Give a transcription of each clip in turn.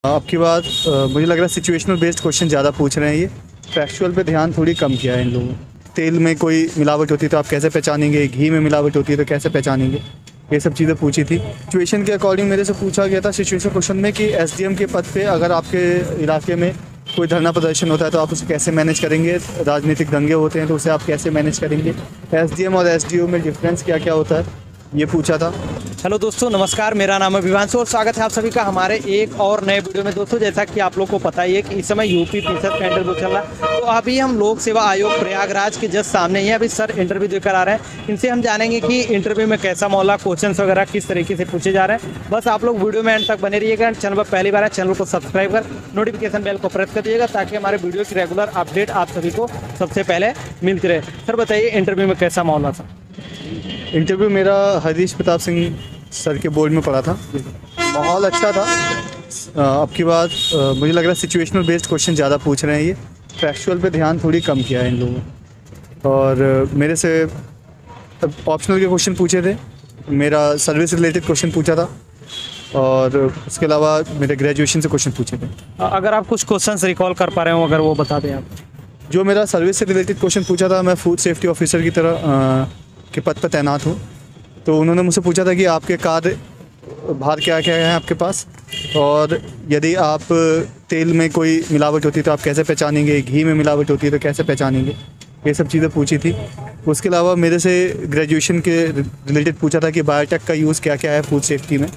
आपकी बात मुझे लग रहा है सिचुएशनल बेस्ड क्वेश्चन ज़्यादा पूछ रहे हैं। ये फैक्चुअल पे ध्यान थोड़ी कम किया है इन लोगों ने। तेल में कोई मिलावट होती है तो आप कैसे पहचानेंगे, घी में मिलावट होती है तो कैसे पहचानेंगे, ये सब चीज़ें पूछी थी। सिचुएशन के अकॉर्डिंग मेरे से पूछा गया था सिचुएशन क्वेश्चन में कि एसडीएम के पद पे अगर आपके इलाके में कोई धरना प्रदर्शन होता है तो आप उसे कैसे मैनेज करेंगे, राजनीतिक दंगे होते हैं तो उसे आप कैसे मैनेज करेंगे, एसडीएम और एसडीओ में डिफरेंस क्या क्या होता है, ये पूछा था। हेलो दोस्तों, नमस्कार। मेरा नाम है विवांशु और स्वागत है आप सभी का हमारे एक और नए वीडियो में। दोस्तों, जैसा कि आप लोग को पता ही है कि इस समय यूपी परिषद का इंटरव्यू चल रहा है, तो अभी हम लोक सेवा आयोग प्रयागराज के जस्ट सामने ही अभी सर इंटरव्यू देकर आ रहे हैं। इनसे हम जानेंगे कि इंटरव्यू में कैसा माहौल, क्वेश्चन वगैरह किस तरीके से पूछे जा रहे हैं। बस आप लोग वीडियो में एंड तक बने रहिएगा। चैनल पर पहली बार है, चैनल को सब्सक्राइब कर नोटिफिकेशन बेल को प्रेस कर दीजिएगा ताकि हमारे वीडियो की रेगुलर अपडेट आप सभी को सबसे पहले मिलती रहे। सर बताइए, इंटरव्यू में कैसा माहौल था? इंटरव्यू मेरा हरीश प्रताप सिंह सर के बोर्ड में पड़ा था। माहौल अच्छा था। आपकी बात मुझे लग रहा है सिचुएशनल बेस्ड क्वेश्चन ज़्यादा पूछ रहे हैं। ये फैक्चुअल पे ध्यान थोड़ी कम किया है इन लोगों ने। और मेरे से ऑप्शनल के क्वेश्चन पूछे थे, मेरा सर्विस रिलेटेड क्वेश्चन पूछा था और उसके अलावा मेरे ग्रेजुएशन से क्वेश्चन पूछे थे। अगर आप कुछ क्वेश्चंस रिकॉल कर पा रहे हो, अगर वो बता दें आप। जो मेरा सर्विस से रिलेटेड क्वेश्चन पूछा था, मैं फूड सेफ्टी ऑफिसर की तरह के पद पर तैनात हूँ। तो उन्होंने मुझसे पूछा था कि आपके कार्य भार क्या क्या है आपके पास, और यदि आप तेल में कोई मिलावट होती है तो आप कैसे पहचानेंगे, घी में मिलावट होती है तो कैसे पहचानेंगे, ये सब चीज़ें पूछी थी। उसके अलावा मेरे से ग्रेजुएशन के रिलेटेड पूछा था कि बायोटेक का यूज़ क्या क्या है फूड सेफ्टी में,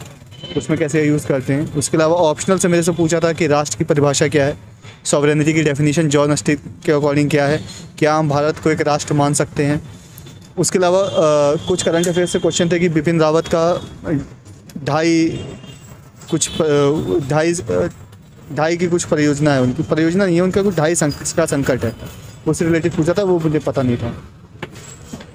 उसमें कैसे यूज़ करते हैं। उसके अलावा ऑप्शनल से मेरे से पूछा था कि राष्ट्र की परिभाषा क्या है, सॉवरेनिटी की डेफिनेशन जॉन स्टिक के अकॉर्डिंग क्या है, क्या हम भारत को एक राष्ट्र मान सकते हैं। उसके अलावा कुछ करंट अफेयर्स से क्वेश्चन थे कि बिपिन रावत का ढाई की कुछ परियोजना है, उनकी परियोजना नहीं है, उनका कुछ ढाई का संकट है, उससे रिलेटेड पूछा था, वो मुझे पता नहीं था।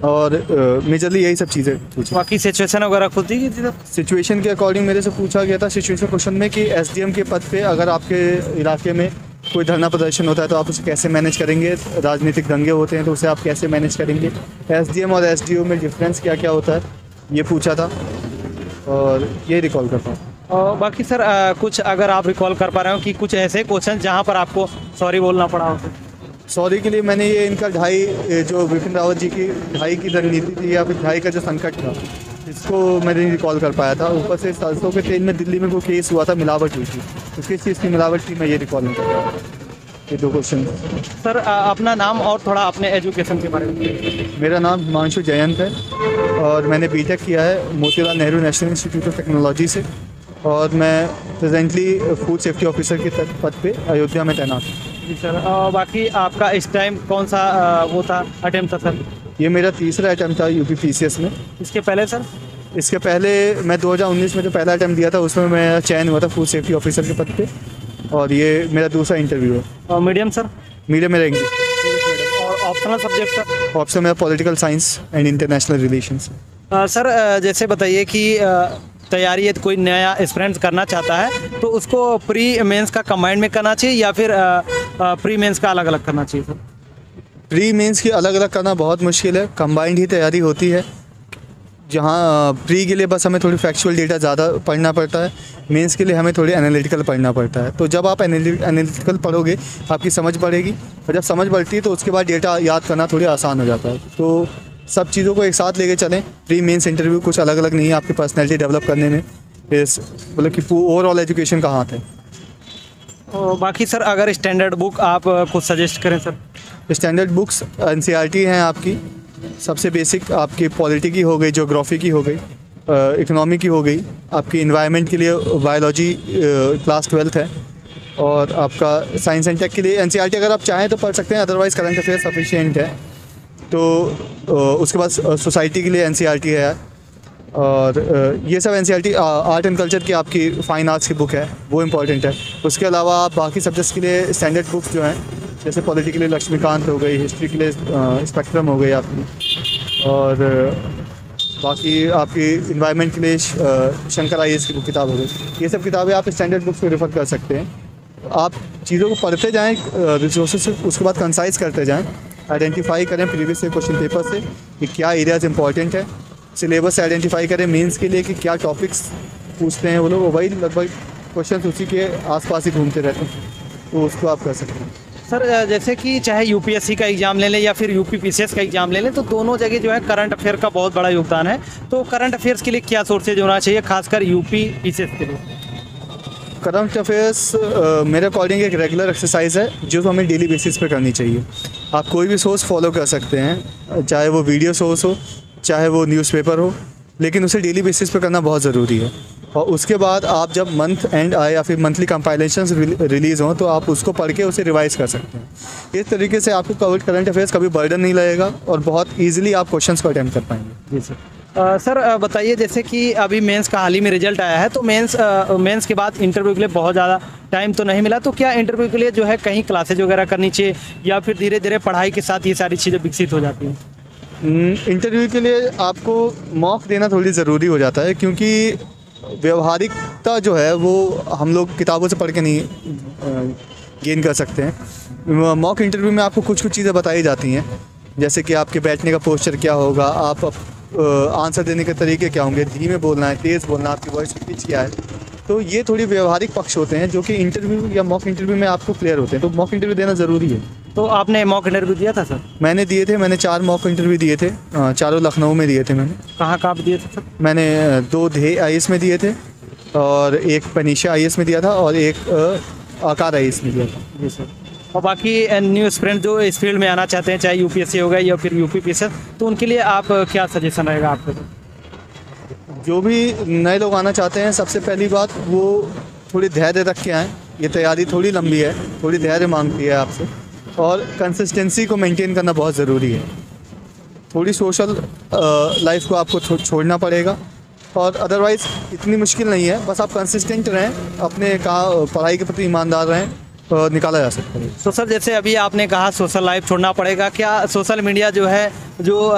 और मेजरली यही सब चीज़ें पूछी। बाकी सिचुएशन वगैरह खुद ही थी? सिचुएशन के अकॉर्डिंग मेरे से पूछा गया था सिचुएशन क्वेश्चन में कि एसडीएम के पद पे अगर आपके इलाके में कोई धरना प्रदर्शन होता है तो आप उसे कैसे मैनेज करेंगे, राजनीतिक दंगे होते हैं तो उसे आप कैसे मैनेज करेंगे, एसडीएम और एसडीओ में डिफरेंस क्या क्या होता है, ये पूछा था और ये रिकॉल करता हूँ। और बाकी सर कुछ अगर आप रिकॉल कर पा रहे हो कि कुछ ऐसे क्वेश्चन जहाँ पर आपको सॉरी बोलना पड़ा हो? सॉरी के लिए मैंने ये इनका जो बिपिन रावत जी की ढाई की रणनीति थी या फिर ढाई का जो संकट था, इसको मैंने रिकॉल कर पाया था। ऊपर से सरसों के तेल में दिल्ली में कोई केस हुआ था, मिलावट हुई थी, तो किस चीज़ की मिलावट थी मैं ये रिकॉल नहीं कर पाया। ये दो क्वेश्चन। सर अपना नाम और थोड़ा अपने एजुकेशन के बारे में। मेरा नाम हिमांशु जयंत है और मैंने बीटेक किया है Motilal Nehru national institute of technology से, और मैं प्रेजेंटली फूड सेफ्टी ऑफिसर के पद पे अयोध्या में तैनात हूँ। जी सर। बाकी आपका इस टाइम कौन सा वो था अटेम्प्ट था सर? ये मेरा तीसरा अटैम्प्ट था यूपी पीसीएस में। इसके पहले सर? इसके पहले मैं 2019 में जो पहला अटैम्प्ट दिया था उसमें मैं चयन हुआ था फूड सेफ्टी ऑफिसर के पद पे, और ये मेरा दूसरा इंटरव्यू है। और मीडियम सर? मीडियम मेरा इंग्लिश। और ऑप्शनल सब्जेक्ट सर? ऑप्शन मेरा political science and international relations. Sir जैसे बताइए कि तैयारी यदि कोई नया एस्पिरेंट करना चाहता है तो उसको प्री मेंस का कंबाइंड में करना चाहिए या फिर प्री मेंस का अलग अलग करना चाहिए सर? प्री मेंस की अलग अलग करना बहुत मुश्किल है, कंबाइंड ही तैयारी होती है, जहाँ प्री के लिए बस हमें थोड़ी फैक्चुअल डेटा ज़्यादा पढ़ना पड़ता है, मेंस के लिए हमें थोड़ी एनालिटिकल पढ़ना पड़ता है। तो जब आप एनालिटिकल पढ़ोगे आपकी समझ बढ़ेगी, और जब समझ बढ़ती है तो उसके बाद डेटा याद करना थोड़ी आसान हो जाता है। तो सब चीज़ों को एक साथ लेके चलें। प्री मेंस इंटरव्यू कुछ अलग अलग नहीं है आपकी पर्सनैलिटी डेवलप करने में, इस मतलब कि ओवरऑल एजुकेशन का हाथ है। और बाकी सर अगर स्टैंडर्ड बुक आप कुछ सजेस्ट करें सर? स्टैंडर्ड बुक्स एनसीईआरटी हैं आपकी, सबसे बेसिक आपकी पॉलिटी की हो गई, ज्योग्राफी की हो गई, इकोनॉमी की हो गई, आपकी इन्वायरमेंट के लिए बायोलॉजी क्लास 12th है, और आपका साइंस एंड टेक के लिए एनसीईआरटी अगर आप चाहें तो पढ़ सकते हैं, अदरवाइज़ करंट अफेयर सफिशिएंट है। तो उसके बाद सोसाइटी के लिए एनसीईआरटी है, और ये सब एनसीईआरटी आर्ट एंड कल्चर की आपकी फाइन आर्ट्स की बुक है, वो इम्पॉर्टेंट है। उसके अलावा आप बाकी सब्जेक्ट्स के लिए स्टैंडर्ड बुक्स जो हैं, जैसे पॉलिटी के लिए लक्ष्मीकांत हो गई, हिस्ट्री के लिए स्पेक्ट्रम हो गई आपकी, और बाकी आपकी इन्वायरमेंट के लिए शंकर IAS की बुक किताब हो गई। ये सब किताबें आप स्टैंडर्ड बुक्स को रेफ़र कर सकते हैं। आप चीज़ों को पढ़ते जाएँ, रिसोर्सेज उसके बाद कंसाइज करते जाएँ, आइडेंटिफाई करें प्रीवियस से क्वेश्चन पेपर से कि क्या एरियाज़ इंपॉर्टेंट है, सिलेबस से आइडेंटिफाई करें मेंस के लिए कि क्या टॉपिक्स पूछते हैं वो लोग, वही लगभग क्वेश्चन उसी के आसपास ही घूमते रहते हैं, तो उसको आप कर सकते हैं। सर जैसे कि चाहे यूपीएससी का एग्जाम ले लें या फिर यूपी पीसीएस का एग्जाम ले लें, तो दोनों जगह जो है करंट अफेयर का बहुत बड़ा योगदान है। तो करंट अफेयर्स के लिए क्या सोर्सेज होना चाहिए, खासकर यूपी पीसीएस के लिए? करंट अफेयर्स मेरे अकॉर्डिंग एक रेगुलर एक्सरसाइज है जो हमें डेली बेसिस पे करनी चाहिए। आप कोई भी सोर्स फॉलो कर सकते हैं, चाहे वो वीडियो सोर्स हो, चाहे वो न्यूज़पेपर हो, लेकिन उसे डेली बेसिस पे करना बहुत ज़रूरी है। और उसके बाद आप जब मंथ एंड आए या फिर मंथली कंपाइलेशंस रिलीज़ हों तो आप उसको पढ़ के उसे रिवाइज़ कर सकते हैं। इस तरीके से आपको करंट अफेयर्स कभी बर्डन नहीं लगेगा और बहुत ईजिली आप क्वेश्चंस को अटेम्प्ट कर पाएंगे। जी सर। सर बताइए, जैसे कि अभी मेंस का हाल ही में रिजल्ट आया है, तो मेंस के बाद इंटरव्यू के लिए बहुत ज़्यादा टाइम तो नहीं मिला, तो क्या इंटरव्यू के लिए जो है कहीं क्लासेज वगैरह करनी चाहिए या फिर धीरे धीरे पढ़ाई के साथ ये सारी चीज़ें विकसित हो जाती हैं? इंटरव्यू के लिए आपको मॉक देना थोड़ी ज़रूरी हो जाता है, क्योंकि व्यवहारिकता जो है वो हम लोग किताबों से पढ़ के नहीं गेन कर सकते हैं। मॉक इंटरव्यू में आपको कुछ चीज़ें बताई जाती हैं, जैसे कि आपके बैठने का पोस्चर क्या होगा, आप आंसर देने के तरीके क्या होंगे, धीमे बोलना है, तेज़ बोलना, आपकी वॉइस पिच क्या है। तो ये थोड़ी व्यवहारिक पक्ष होते हैं जो कि इंटरव्यू या मॉक इंटरव्यू में आपको क्लियर होते हैं, तो मॉक इंटरव्यू देना ज़रूरी है। तो आपने मॉक इंटरव्यू दिया था सर? मैंने दिए थे, मैंने 4 मॉक इंटरव्यू दिए थे, चारों लखनऊ में दिए थे मैंने। कहाँ कहाँ दिए थे सर? मैंने 2 ढे IAS में दिए थे और एक पनीशा IAS में दिया था और एक आकार IAS में दिया था। जी सर। और बाकी न्यू स्टूडेंट जो इस फील्ड में आना चाहते हैं, चाहे यूपीएससी होगा या फिर यूपी पीसीएस, तो उनके लिए आप क्या सजेशन रहेगा आपका? जो भी नए लोग आना चाहते हैं, सबसे पहली बात वो थोड़ी धैर्य रख के आएँ। ये तैयारी थोड़ी लंबी है, थोड़ी धैर्य मांगती है आपसे, और कंसिस्टेंसी को मेंटेन करना बहुत ज़रूरी है। थोड़ी सोशल लाइफ को आपको छोड़ना पड़ेगा, और अदरवाइज़ इतनी मुश्किल नहीं है। बस आप कंसिस्टेंट रहें, अपने पढ़ाई के प्रति ईमानदार रहें, तो निकाला जा सकता है। तो सर जैसे अभी आपने कहा सोशल लाइफ छोड़ना पड़ेगा, क्या सोशल मीडिया जो है जो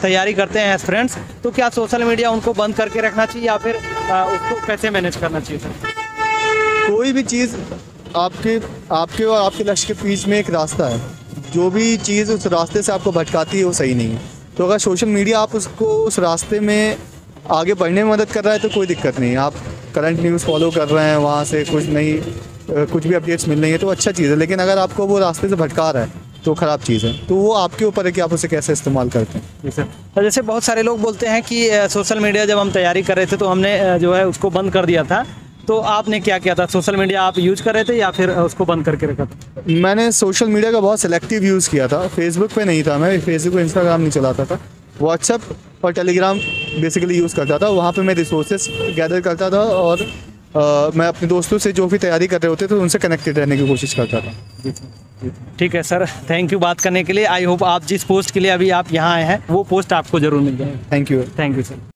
तैयारी करते हैं फ्रेंड्स, तो क्या सोशल मीडिया उनको बंद करके रखना चाहिए या फिर उसको कैसे मैनेज करना चाहिए सर? कोई भी चीज़ आपके और आपके लक्ष्य के बीच में एक रास्ता है। जो भी चीज़ उस रास्ते से आपको भटकाती है वो सही नहीं है। तो अगर सोशल मीडिया आप उसको उस रास्ते में आगे बढ़ने में मदद कर रहा है तो कोई दिक्कत नहीं है। आप करंट न्यूज़ फॉलो कर रहे हैं, वहाँ से कुछ भी अपडेट्स मिल रही है तो अच्छा चीज़ है। लेकिन अगर आपको वो रास्ते से भटका रहा है तो ख़राब चीज़ है। तो वो आपके ऊपर है कि आप उसे कैसे इस्तेमाल करते हैं। जी सर। तो जैसे बहुत सारे लोग बोलते हैं कि सोशल मीडिया जब हम तैयारी कर रहे थे तो हमने जो है उसको बंद कर दिया था, तो आपने क्या किया था? सोशल मीडिया आप यूज कर रहे थे या फिर उसको बंद करके रखा था? मैंने सोशल मीडिया का बहुत सिलेक्टिव यूज़ किया था। फेसबुक पे नहीं था मैं, फेसबुक इंस्टाग्राम नहीं चलाता था। व्हाट्सएप और टेलीग्राम बेसिकली यूज़ करता था। वहाँ पे मैं रिसोर्सेज गैदर करता था और मैं अपने दोस्तों से जो भी तैयारी कर रहे होते थे उनसे कनेक्टेड रहने की कोशिश करता था। ठीक है सर, थैंक यू बात करने के लिए। आई होप आप जिस पोस्ट के लिए अभी आप यहाँ आए हैं वो पोस्ट आपको ज़रूर मिल जाए। Thank you. Thank you sir.